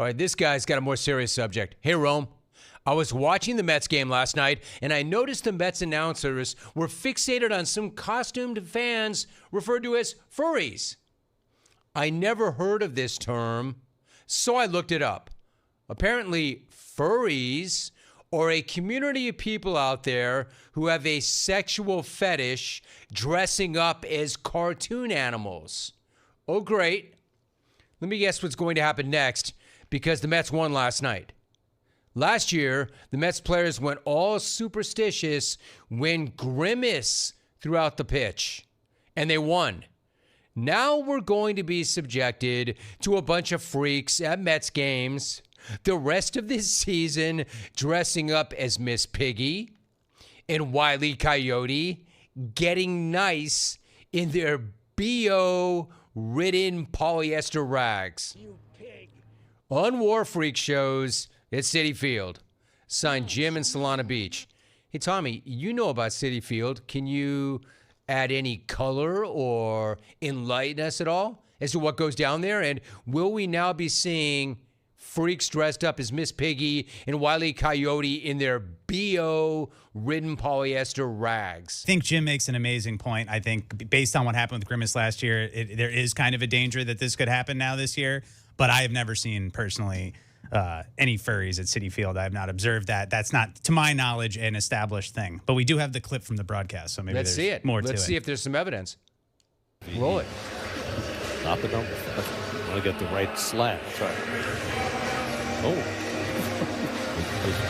All right, this guy's got a more serious subject. Hey, Rome. I was watching the Mets game last night, and I noticed the Mets announcers were fixated on some costumed fans referred to as furries. I never heard of this term, so I looked it up. Apparently, furries are a community of people out there who have a sexual fetish dressing up as cartoon animals. Oh, great. Let me guess what's going to happen next, because the Mets won last night. Last year, the Mets players went all superstitious when Grimace threw out the pitch, and they won. Now we're going to be subjected to a bunch of freaks at Mets games the rest of this season dressing up as Miss Piggy and Wile E. Coyote, getting nice in their BO-ridden polyester rags. You pig. On War Freak shows at Citi Field. Signed Jim in Solana Beach. Hey, Tommy, you know about Citi Field. Can you add any color or enlighten us at all as to what goes down there? And will we now be seeing freaks dressed up as Miss Piggy and Wile E. Coyote in their BO-ridden polyester rags? I think Jim makes an amazing point. I think based on what happened with Grimace last year, there is kind of a danger that this could happen now this year. But I have never seen personally any furries at Citi Field. I have not observed that. That's not, to my knowledge, an established thing. But we do have the clip from the broadcast, so maybe Let's see it. More to it. Let's see if there's some evidence. Roll it. Not the number. I want to get the right slash. Sorry. Oh.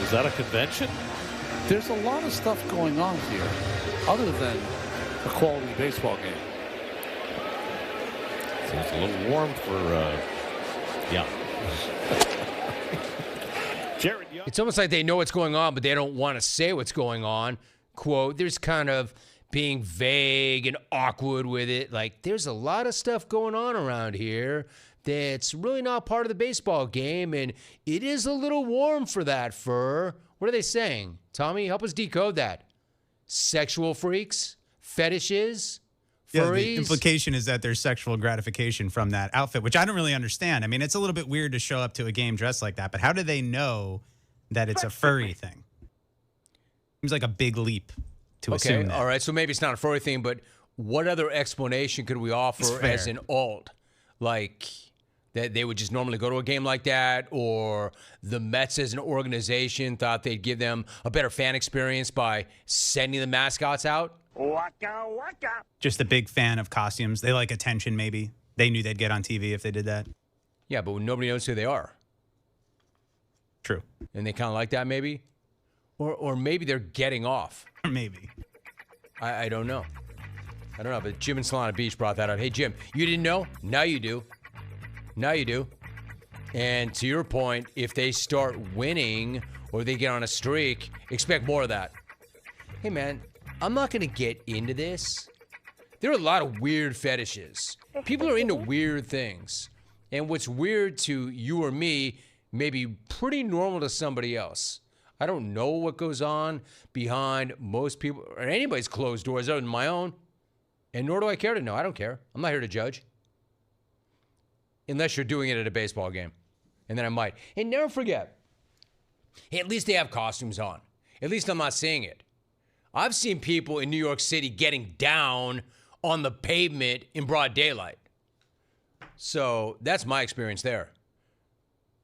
Was that a convention? There's a lot of stuff going on here other than a quality baseball game. Seems a little warm for, yeah. Jared Young. It's almost like they know what's going on, but they don't want to say what's going on. Quote, there's kind of being vague and awkward with it. Like, there's a lot of stuff going on around here that's really not part of the baseball game, and it is a little warm for that fur. What are they saying? Tommy, help us decode that. Sexual freaks? Fetishes? Furries? Yeah, the implication is that there's sexual gratification from that outfit, which I don't really understand. I mean, it's a little bit weird to show up to a game dressed like that, but how do they know that it's a furry thing? Seems like a big leap to assume that. All right, so maybe it's not a furry thing, but what other explanation could we offer as an alt? Like that they would just normally go to a game like that, or the Mets as an organization thought they'd give them a better fan experience by sending the mascots out? Waka waka. Just a big fan of costumes. They like attention, maybe. They knew they'd get on TV if they did that. Yeah, but nobody knows who they are. True. And they kind of like that, maybe? Or maybe they're getting off. Maybe. I don't know. I don't know, but Jim in Solana Beach brought that up. Hey, Jim, you didn't know? Now you do. Now you do. And to your point, if they start winning or they get on a streak, expect more of that. Hey, man, I'm not going to get into this. There are a lot of weird fetishes. People are into weird things. And what's weird to you or me may be pretty normal to somebody else. I don't know what goes on behind most people or anybody's closed doors other than my own. And nor do I care to know. I don't care. I'm not here to judge. Unless you're doing it at a baseball game. And then I might. And never forget, hey, at least they have costumes on. At least I'm not seeing it. I've seen people in New York City getting down on the pavement in broad daylight. So that's my experience there.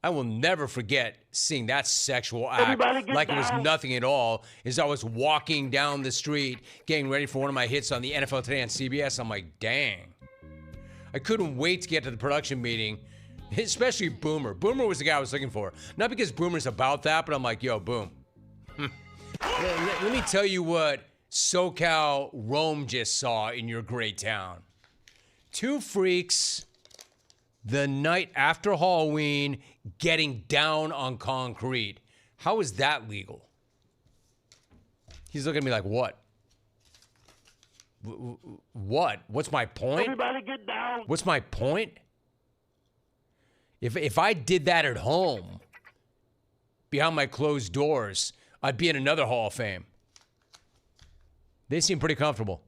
I will never forget seeing that sexual act like it was nothing at all as I was walking down the street getting ready for one of my hits on the NFL Today on CBS. I'm like, dang. I couldn't wait to get to the production meeting, especially Boomer. Boomer was the guy I was looking for. Not because Boomer's about that, but I'm like, yo, Boom. Let me tell you what SoCal Rome just saw in your great town. Two freaks the night after Halloween getting down on concrete. How is that legal? He's looking at me like, what? What? What's my point? Everybody get down. What's my point? If I did that at home, behind my closed doors, I'd be in another Hall of Fame. They seem pretty comfortable.